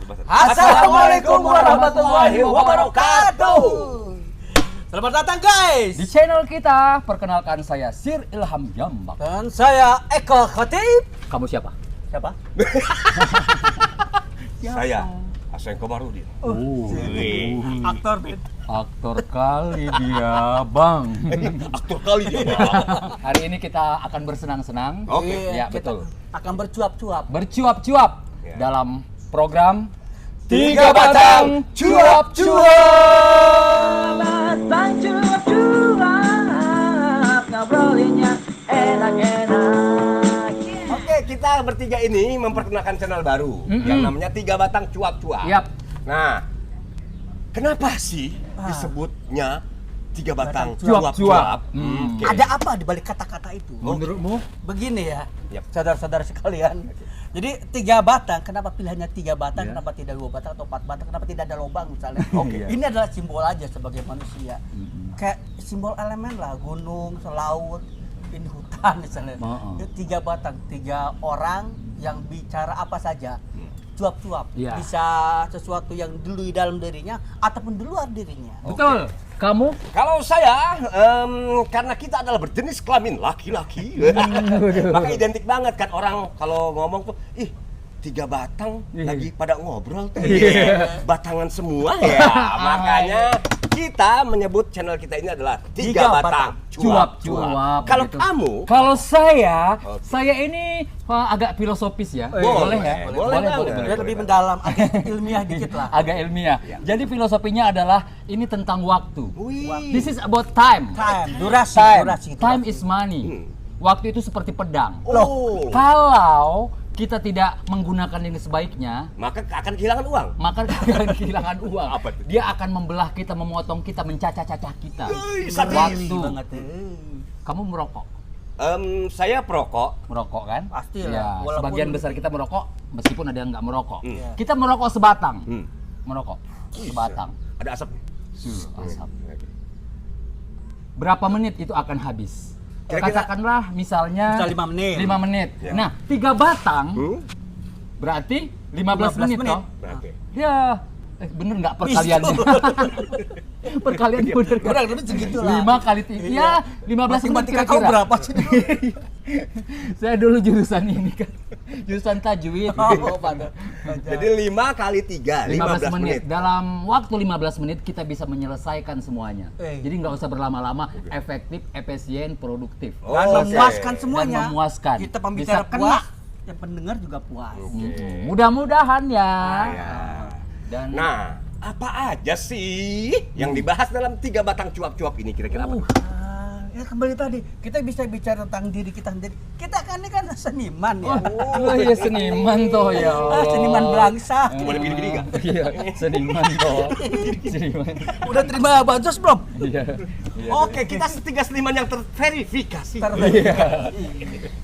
Assalamualaikum warahmatullahi wabarakatuh. Selamat datang guys Di channel kita. Perkenalkan, saya Sir Ilham Jambak. dan saya Eko Khotib. Kamu siapa? Siapa? Saya Asen Komarudin. Aktor Ben. Aktor kali dia, Bang. Aktor kali dia. Hari ini kita akan bersenang-senang. Oke. Ya, Kita betul. akan bercuap-cuap. Bercuap-cuap Ya. dalam program Tiga Batang Cuap-Cuap. Batang cuap-cuap, ngobrolinnya enak-enak. Oke, kita bertiga ini memperkenalkan channel baru yang namanya Tiga Batang Cuap-Cuap. Yap. Nah, kenapa sih disebutnya Tiga Batang Cuap-Cuap? Cuap-Cuap? Oke. Ada apa di balik kata-kata itu? Menurutmu? Begini ya, Yap. saudara-saudara sekalian. Jadi 3 batang, kenapa pilihannya 3 batang? Ya. Kenapa tidak 2 batang atau 4 batang? Kenapa tidak ada lubang misalnya? Oke. Ini adalah simbol aja sebagai manusia. Kayak simbol elemen lah, gunung, laut, ini hutan misalnya. Heeh. 3 batang, 3 orang yang bicara apa saja. Cuap-cuap. Ya. Bisa sesuatu yang dulu di dalam dirinya ataupun di luar dirinya. Betul. Kamu? Kalau saya, karena kita adalah berjenis kelamin laki-laki, maka identik banget kan orang kalau ngomong tuh, ih 3 batang lagi pada ngobrol tuh, batangan semua ya. Makanya kita menyebut channel kita ini adalah Tiga Batang Cuap-Cuap. Kalau Begitu. kamu, Kalau saya, Oke. saya ini agak filosofis ya. Boleh, ya? boleh banget. Dia lebih mendalam, agak ilmiah dikit lah. Agak ilmiah. Jadi filosofinya adalah ini tentang waktu. wih, This is about time. Time, durasi, Time. durasi. Time is money. Waktu itu seperti pedang. oh, Kalau kita tidak menggunakan ini sebaiknya, maka akan kehilangan uang. maka kita akan kehilangan uang. Apa itu? Dia akan membelah kita, memotong kita, mencacah-cacah kita. sadis. Waktu. banget. Kamu merokok? Saya perokok. Merokok kan? Pasti Ya, lah, walaupun- sebagian besar kita merokok, meskipun ada yang nggak merokok. Iya. Kita merokok sebatang. Hmm. Merokok sebatang. Ada asap. Asap. Berapa menit itu akan habis? Kira-kira- Katakanlah misalnya Misal 5 menit. 5 menit. Ya. Nah, 3 batang Hmm? berarti 15 menit toh? Oke. Ya, bener nggak perkaliannya? Perkaliannya bener nggak? Kurang lebih segitu lah. 5 kali 3, ya 15 menit Matematika kau kira-kira. berapa sih? Saya dulu jurusan ini kan, jurusan tajwid. Oh, pada. Jadi 5 kali 3, 15 menit. Dalam waktu 15 menit kita bisa menyelesaikan semuanya. Jadi nggak usah berlama-lama, efektif, efisien, produktif. Oh, Dan oke. memuaskan semuanya. Dan memuaskan. Kita pembicara Bisa puas, yang pendengar juga puas. Mudah-mudahan ya. Ya. Dan Nah, apa aja sih yang dibahas dalam Tiga Batang Cuap-Cuap ini kira-kira apa? Ya kembali tadi, kita bisa bicara tentang diri kita sendiri. Kita kan ini kan seniman ya. oh iya, seniman toh ya. Seniman belangsa. Boleh gini-gini nggak? Iya, seniman toh. Seniman. Udah terima bansos belum? Iya. Oke, kita tiga seniman yang terverifikasi.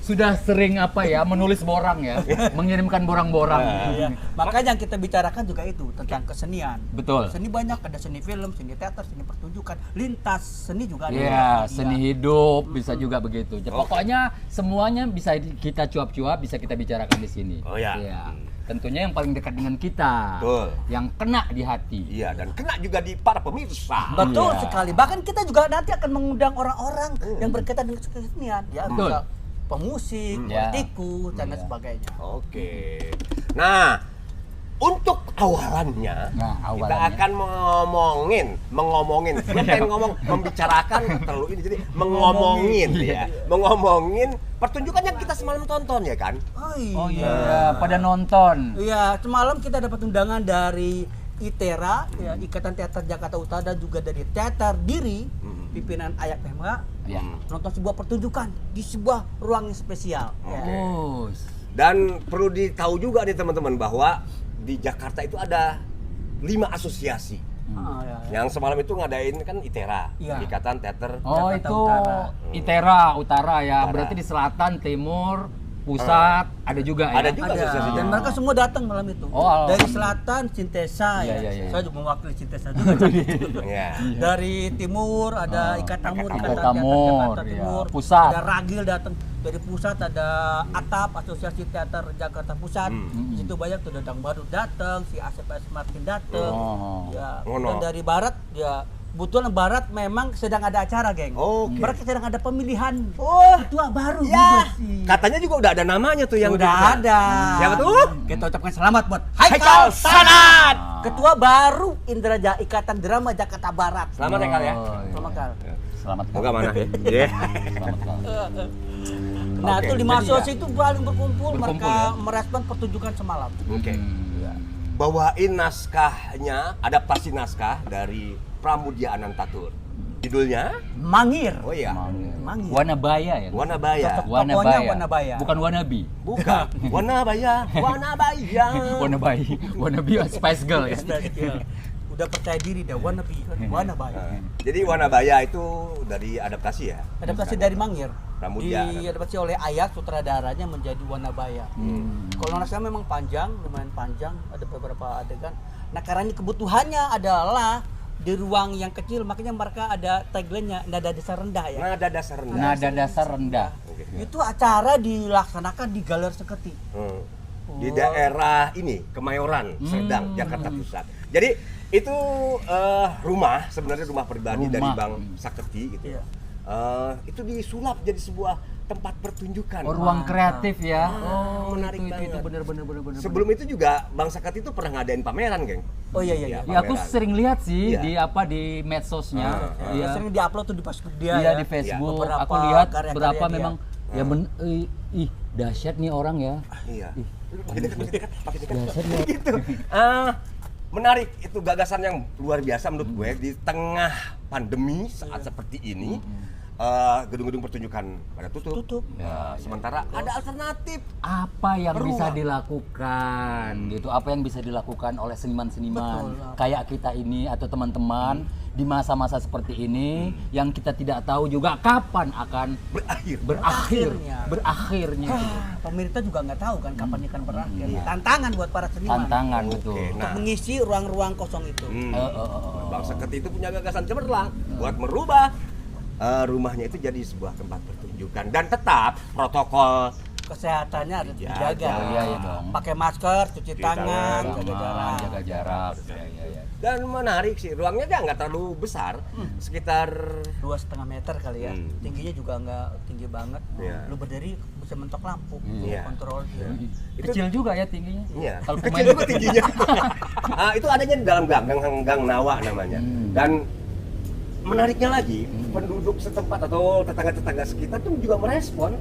Sudah sering apa ya, menulis borang ya, mengirimkan borang-borang. Iya. Makanya yang kita bicarakan juga itu tentang kesenian. Betul. Seni banyak, ada seni film, seni teater, seni pertunjukan, lintas seni juga ada. Iya, seni hidup bisa juga begitu. Ya, pokoknya semuanya bisa kita cuap-cuap, bisa kita bicarakan di sini. Oh, ya. Iya. Tentunya yang paling dekat dengan kita. Betul. Yang kena di hati. Iya, dan kena juga di para pemirsa. Betul Iya. sekali. Bahkan kita juga nanti akan mengundang orang-orang yang berkaitan dengan kesenian. Ya, Betul. bisa pemusik, Ya. politikus, dan lain sebagainya. Oke. Nah, untuk awalannya, Nah, kita awalannya. akan mengomongin. Bukan pengen ngomong, membicarakan terlalu ini jadi mengomongin ya. Mengomongin pertunjukan yang kita semalam tonton ya kan? Oh Iya, pada nonton. Iya, semalam kita dapat undangan dari ITERA, ya, Ikatan Teater Jakarta Utara, dan juga dari Teater Diri, pimpinan Ayak PMH, Ya. nonton sebuah pertunjukan di sebuah ruang yang spesial. Ya. Oh. Dan perlu ditahu juga nih teman-teman bahwa di Jakarta itu ada 5 asosiasi. Ya. Yang semalam itu ngadain kan ITERA, Iya. Ikatan Teater. Oh, Jakarta itu Utara. ITERA Utara ya. Utara. Berarti di selatan, timur, pusat ada juga ya. Ada juga asosiasinya. Dan mereka semua datang malam itu. Oh, Dari selatan Sintesa Iya, ya. iya, iya. Saya juga mewakili Sintesa juga. Iya. Dari timur ada Ikat Tamur, Ikat Ikatan Tamur, Jakarta iya. Timur. Pusat. Ada Ragil datang. Dari pusat ada ATAP, Asosiasi Teater Jakarta Pusat. Di situ banyak tuh Dadang Baru datang, si Asep S. Martin datang. Ya, dan dari barat ya kebetulan barat memang sedang ada acara, geng. Mereka sedang ada pemilihan ketua baru juga sih. Katanya juga udah ada namanya tuh yang udah ada. Siapa tuh? Kita ucapkan selamat buat Haikal Sanad. Ketua baru Ikatan Drama Jakarta Barat. Selamat Haikal ya. Selamat Kal. Selamat Moga mana ya? Iya. Selamat Kal. Nah, Oke, itu 5 asosiasi itu paling berkumpul mereka ya? merespon pertunjukan semalam. Oke. Bawain naskahnya, adaptasi naskah dari Pramudia Anantatur. Judulnya? Mangir. Oh iya. Mangir. Wanabaya ya? Wanabaya. Tokohnya Wanabaya. Bukan Wannabe. Bukan. Wanabaya. Wanabaya. Wannabe Spice Girl ya? Udah percaya diri dah, Wanabaya. Jadi Wanabaya itu dari adaptasi ya? Adaptasi dari Mangir. Pramudia. Diadaptasi oleh Ayat, sutradaranya menjadi Wanabaya. Kalau naskah memang panjang, lumayan panjang, ada beberapa adegan. Nah, karena kebutuhannya adalah di ruang yang kecil, makanya mereka ada tagline-nya nada dasar rendah ya. Nada dasar rendah. Nada dasar rendah. Itu acara dilaksanakan di Galer Seketi. Di daerah ini, Kemayoran, Serdang, Jakarta Pusat. Jadi itu rumah, sebenarnya rumah pribadi dari Bang Saketi gitu. Iya. Itu disulap jadi sebuah tempat pertunjukan. Ruang kreatif ya. Menarik itu banget. bener. Sebelum itu juga Bang Saketi itu pernah ngadain pameran, geng. Oh iya. Ya aku pameran. sering lihat sih Iya. di medsosnya. Ya, sering diupload tuh di Facebook dia Iya ya. di Facebook. Beberapa Aku lihat karya-karya berapa dia. memang ya dahsyat nih orang ya. Iya. Makin dekat. Dahsyat nih. Gitu. Menarik, itu gagasan yang luar biasa menurut gue di tengah pandemi saat seperti ini. Gedung-gedung pertunjukan pada tutup. Ya, sementara ada alternatif. Apa yang Ruang. bisa dilakukan gitu? Apa yang bisa dilakukan oleh seniman-seniman kayak kita ini atau teman-teman di masa-masa seperti ini yang kita tidak tahu juga kapan akan berakhirnya. Pemerintah juga nggak tahu kan kapan akan berakhir. Tantangan buat para seniman. Tantangan betul. Untuk mengisi ruang-ruang kosong itu. Bang Saketi itu punya gagasan cemerlang buat merubah rumahnya itu jadi sebuah tempat pertunjukan dan tetap protokol Kesehatannya harus dijaga. Iya dong. Pakai masker, cuci tangan, jaga jarak. Iya. dan menarik sih. Ruangnya dia nggak terlalu besar, sekitar 2,5 meter kali ya. Tingginya juga nggak tinggi banget. Iya. Lu berdiri bisa mentok lampu, Iya. kontrol. Kecil juga ya tingginya. Iya. Kalau Kecil pemain juga tingginya. Itu adanya di dalam gang Nawa namanya. Dan menariknya lagi, penduduk setempat atau tetangga-tetangga sekitar tuh juga merespon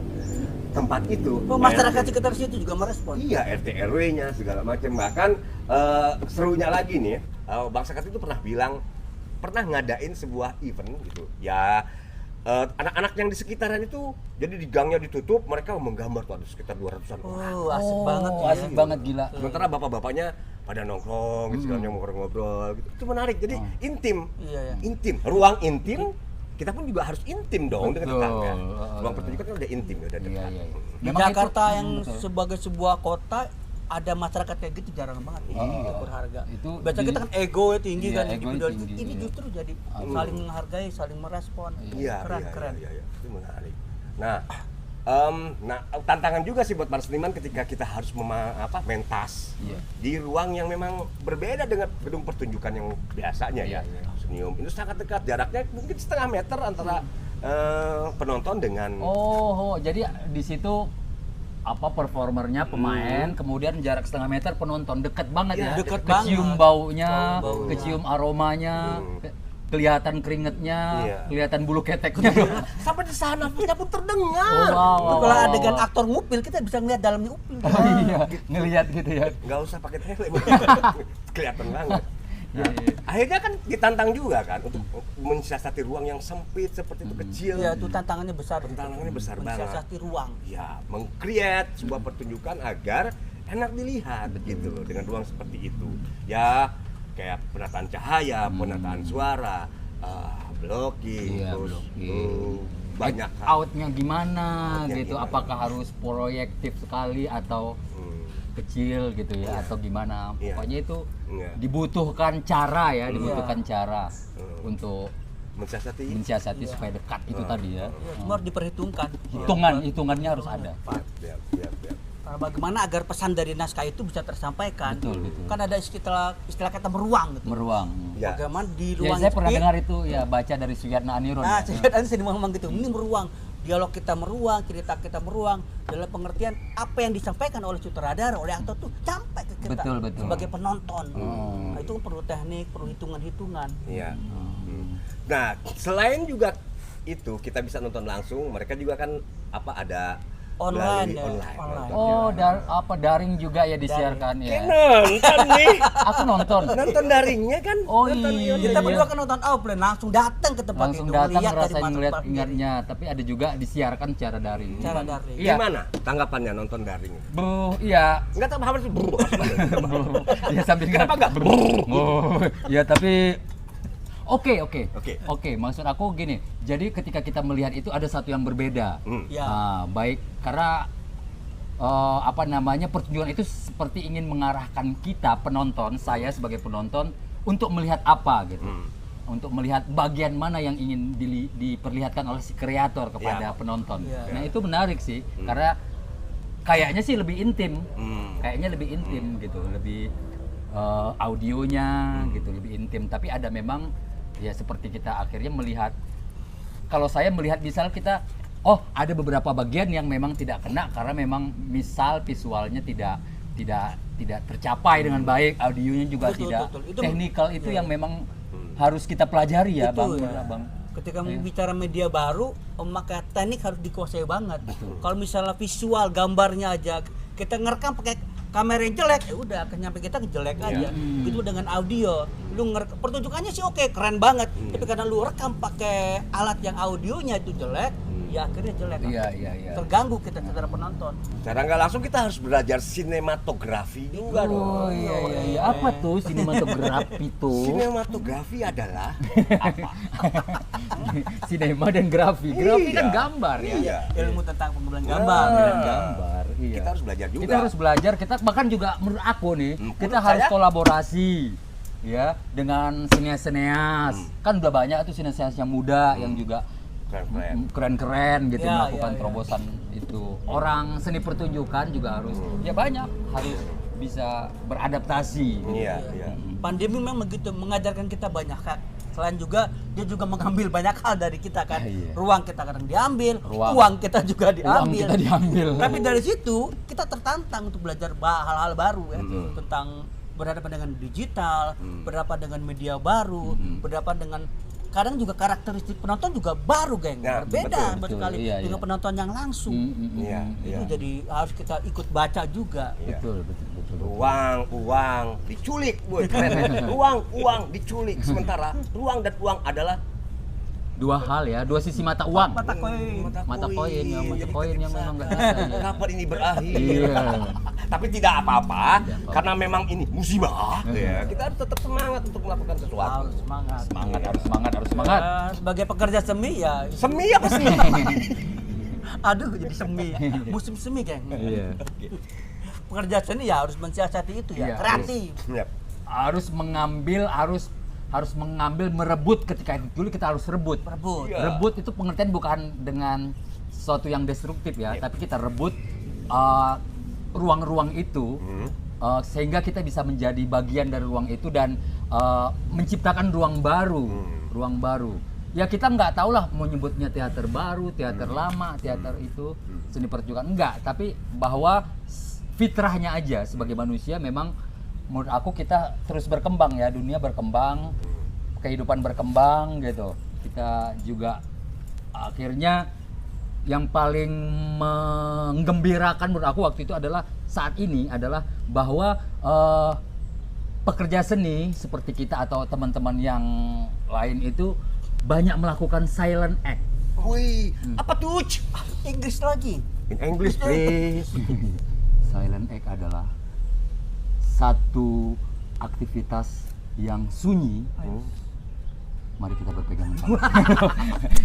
tempat itu. Masyarakat sekitar situ juga merespon. Iya, RT RW-nya segala macam. Bahkan serunya lagi nih, Bang Saketi itu pernah bilang pernah ngadain sebuah event gitu. Ya anak-anak yang di sekitaran itu jadi di gangnya ditutup, mereka menggambar tuh ada sekitar 200-an orang. Asik banget ya. Asik banget gila. Sementara bapak-bapaknya pada nongkrong gitu, segala ngobrol-ngobrol gitu. Itu menarik. Jadi intim. Iya. Intim, ruang intim. Kita pun juga harus intim dong dengan Betul. tetangga. Ruang pertunjukan kan udah intim, udah dekat. Iya. Di Memang Jakarta itu- yang sebagai sebuah kota ada masyarakat kayak gitu jarang banget. Itu berharga. Itu Biasanya kita kan ego tinggi Iya, kan, ego individual. tinggi, Ini iya. justru jadi saling menghargai, saling merespon. Iya, Keren. iya. Itu menarik. Nah, tantangan juga sih buat para seniman ketika kita harus mentas di ruang yang memang berbeda dengan gedung pertunjukan yang biasanya ya. Senyum itu sangat dekat, jaraknya mungkin 1,5 meter antara penonton dengan jadi di situ apa performernya pemain, kemudian jarak 1,5 meter penonton, deket banget Iya, ya. deket Kecium banget. baunya, Bau-baunya. kecium aromanya, kelihatan keringetnya, Iya. kelihatan bulu keteknya. sampai di sana nafasnya pun terdengar. Itu kalau adegan aktor ngupil kita bisa ngeliat dalamnya upil. Iya, ngelihat gitu ya. Nggak usah pakai helm, kelihatan banget. Nah, akhirnya kan ditantang juga kan untuk mensiasati ruang yang sempit seperti itu kecil. Iya, itu tantangannya besar. Tantangannya besar banget. Mensiasati ruang. Ya, meng-create sebuah pertunjukan agar enak dilihat gitu loh dengan ruang seperti itu. Ya, kayak penataan cahaya, penataan suara, blocking, Iya, terus blocking. banyak hal. Outnya gimana Outnya gitu? gimana? Apakah harus proyektif sekali atau kecil gitu ya, atau gimana? Iya. Pokoknya itu Iya. dibutuhkan cara ya, dibutuhkan cara untuk mensiasati supaya dekat itu tadi ya. Ya, semua harus diperhitungkan. Hitungannya harus ada. Karena bagaimana agar pesan dari naskah itu bisa tersampaikan. Betul. Kan ada istilah kata meruang gitu. Meruang. Ya. Bagaimana di Ya, ruang saya pernah dengar itu ya, baca dari Suyatna Aniron. Nah, ya. saya sering ngomong gitu. Ini meruang. Dialog kita meruang, cerita kita meruang dalam pengertian apa yang disampaikan oleh sutradara, oleh aktor tuh sampai ke kita Betul. sebagai penonton. Oh. Nah, itu perlu teknik, perlu hitungan-hitungan. Iya. Nah, selain juga itu kita bisa nonton langsung, mereka juga kan ada Online melalui ya, online. Oh, daring juga ya disiarkan ya. Nonton nih. Aku nonton. Nonton daringnya kan. Oh nonton iya. Kita berdua kan nonton offline, langsung datang ke tempat Langsung itu, datang melihat dari ngerasain mata ngeliat kepala ingatnya, tapi ada juga disiarkan secara daring. Cara daring. Iya. Gimana tanggapannya nonton daring? Iya. Enggak tahu harus Ya sambil Kenapa enggak? Oh, ya tapi Oke. Maksud aku gini. Jadi ketika kita melihat itu ada satu yang berbeda. Ya. Baik karena pertunjukan itu seperti ingin mengarahkan kita penonton, saya sebagai penonton untuk melihat apa gitu. Untuk melihat bagian mana yang ingin diperlihatkan oleh si kreator kepada penonton. Ya. Nah, itu menarik sih karena kayaknya sih lebih intim. Kayaknya lebih intim gitu, lebih audionya gitu lebih intim, tapi ada memang ya seperti kita akhirnya melihat, kalau saya melihat misal kita ada beberapa bagian yang memang tidak kena karena memang misal visualnya tidak tercapai dengan baik, audionya juga tidak betul. teknikal itu yang memang harus kita pelajari ya, Betul, Bang. ya. Bang. Ketika bicara media baru, maka teknik harus dikuasai banget. Kalau misalnya visual gambarnya aja kita ngerekam pakai kamera yang jelek, ya udah akan nyampe kita jelek aja. Itu dengan audio, lu pertunjukannya sih oke, keren banget. Tapi karena lu rekam pakai alat yang audionya itu jelek, ya akhirnya jelek. Iya. Terganggu kita secara penonton. Secara nggak langsung kita harus belajar sinematografi juga dong. Oh iya. Apa tuh sinematografi tuh? Sinematografi adalah Sinema dan grafi. Grafi kan gambar ya. Iya. Ilmu tentang pembuatan gambar. Dan gambar. Iya. Kita harus belajar juga. Kita harus belajar. Kita bahkan juga menurut aku nih, kita menurut harus saya- kolaborasi ya dengan sineas-sineas. Kan udah banyak tuh sineas yang muda yang juga keren-keren gitu Ya, melakukan ya. terobosan itu. Orang seni pertunjukan juga harus harus bisa beradaptasi. Iya. Pandemi memang begitu mengajarkan kita banyak hal. Selain juga dia juga mengambil banyak hal dari kita kan. Iya. Ruang kita kadang diambil, Ruang. uang kita juga Uang diambil. kita diambil. Tapi dari situ kita tertantang untuk belajar hal-hal baru ya tentang berhadapan dengan digital, berhadapan dengan media baru, berhadapan dengan kadang juga karakteristik penonton juga baru, geng. Ya, Berbeda betul. sekali Iya, dengan iya. penonton yang langsung. Iya. Itu jadi harus kita ikut baca juga. Iya. Betul. Uang diculik, boy. Keren. Uang diculik. Sementara ruang dan uang adalah Dua hal ya, dua sisi mata uang. Mata koin. Mata koin yang Jadi koin yang kita memang nggak bisa, bisa ya. kapan ini berakhir? Iya. Tapi tidak apa-apa, Tidak apa-apa. karena memang ini musibah. Iya. Kita harus tetap semangat untuk melakukan sesuatu. Harus semangat. Harus semangat. Sebagai pekerja semi ya. Semi apa sih? Aduh, jadi semi. Musim semi, geng. Iya. Pekerja seni ya harus mensiasati itu ya. Iya, Kreatif. Yap. Harus mengambil merebut, ketika itu dulu kita harus rebut. Rebut. Iya. Rebut itu pengertian bukan dengan sesuatu yang destruktif ya, tapi kita rebut ruang-ruang itu sehingga kita bisa menjadi bagian dari ruang itu dan menciptakan ruang baru. Ya kita nggak tahu lah mau nyebutnya teater baru, teater lama, teater itu seni pertunjukan enggak, tapi bahwa fitrahnya aja sebagai manusia memang menurut aku kita terus berkembang ya, dunia berkembang, kehidupan berkembang gitu. Kita juga akhirnya yang paling menggembirakan menurut aku waktu itu adalah saat ini adalah bahwa pekerja seni seperti kita atau teman-teman yang lain itu banyak melakukan silent act. Wih, apa tuh? Inggris lagi. In English, please. Silent act adalah satu aktivitas yang sunyi. Mari kita berpegangan tangan.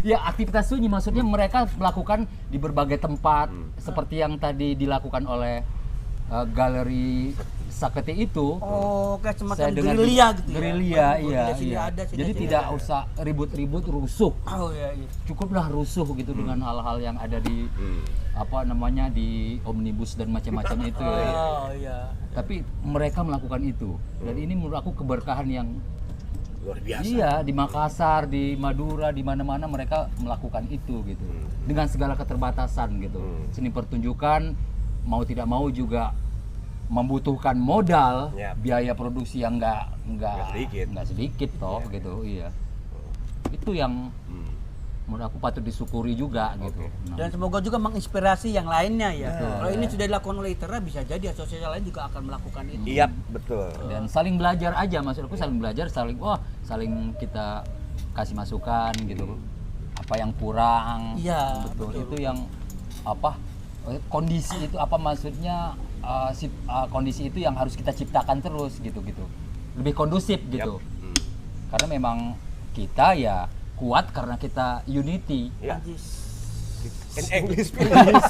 Ya, aktivitas sunyi maksudnya mereka melakukan di berbagai tempat seperti yang tadi dilakukan oleh galeri seperti itu. Oh, kayak semacam Saya dengan gerilya gitu ya. Gerilya, iya, Sini iya. ada, sini Jadi sini tidak ada. usah ribut-ribut rusuh. Oh iya, iya. Cukuplah rusuh gitu dengan hal-hal yang ada di apa namanya di omnibus dan macam-macam itu. Ya. Oh iya. Tapi mereka melakukan itu dan ini menurut aku keberkahan yang Luar biasa. iya di Makassar, di Madura, di mana-mana mereka melakukan itu gitu dengan segala keterbatasan gitu. Seni pertunjukan mau tidak mau juga membutuhkan modal, Yap. biaya produksi yang Nggak sedikit. nggak sedikit toh gitu, iya. Itu yang menurut aku patut disyukuri juga gitu. Nah, Dan semoga juga menginspirasi yang lainnya ya. Betul. Kalau ini sudah dilakukan oleh ITERA, bisa jadi asosiasi lain juga akan melakukan itu. Iya, betul. dan saling belajar aja, maksud aku saling belajar, saling kita kasih masukan gitu. Apa yang kurang? Iya, betul. betul. Itu yang apa kondisi itu apa maksudnya kondisi itu yang harus kita ciptakan terus gitu. Lebih kondusif gitu. Karena memang kita ya kuat karena kita unity. Ya. Anjis. In English please.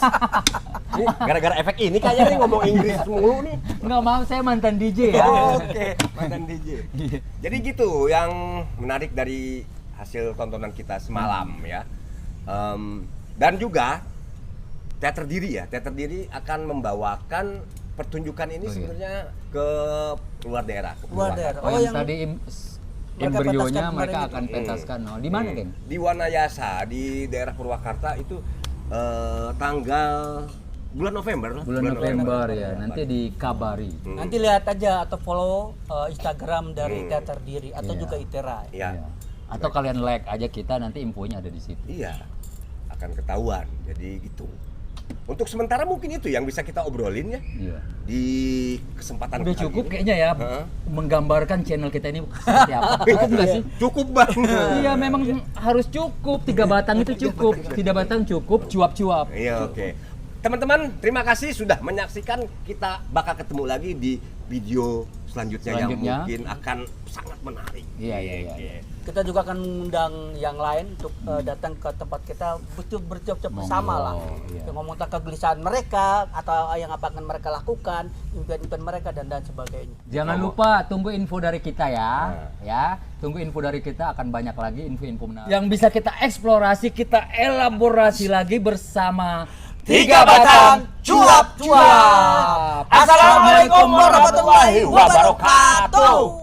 Ini gara-gara efek ini kayaknya nih ngomong Inggris mulu nih. Nggak mau, saya mantan DJ ya. Oke, mantan DJ. Jadi gitu yang menarik dari hasil tontonan kita semalam ya. Dan juga Teater Diri ya. Teater Diri akan membawakan pertunjukan ini sebenarnya ke luar daerah. Ke Luar Purwakarta. daerah. Oh, Oh, yang tadi embrionya pentaskan mereka kemarin akan itu. pentaskan. Oh, di mana, Geng? Di Wanayasa di daerah Purwakarta itu tanggal bulan November lah. Bulan November ya, nanti dikabari. Nanti lihat aja atau follow Instagram dari Teater Diri atau Iya. juga ITERA. Iya. Iya. Atau kalian like aja kita, nanti infonya ada di situ. Iya. Akan ketahuan. Jadi gitu. Untuk sementara mungkin itu yang bisa kita obrolin ya Iya. di kesempatan Udah kali cukup ini. kayaknya ya Heeh. menggambarkan channel kita ini seperti apa. Cukup nggak sih? Cukup banget. Iya, memang harus cukup. 3 batang itu cukup. 3 batang cukup, cuap-cuap. Iya, oke. Teman-teman, terima kasih sudah menyaksikan. Kita bakal ketemu lagi di video selanjutnya yang Selanjutnya. mungkin akan sangat menarik. Iya. Kita juga akan mengundang yang lain untuk datang ke tempat kita betul bercocok bersama lah. iya. Yang ngomong tentang kegelisahan mereka atau yang apa akan mereka lakukan, impian-impian mereka dan sebagainya. Jangan lupa tunggu info dari kita ya. Ya, tunggu info dari kita, akan banyak lagi info-info menarik yang bisa kita eksplorasi, kita elaborasi lagi bersama 3 batang cuap-cuap. Assalamualaikum warahmatullahi wabarakatuh.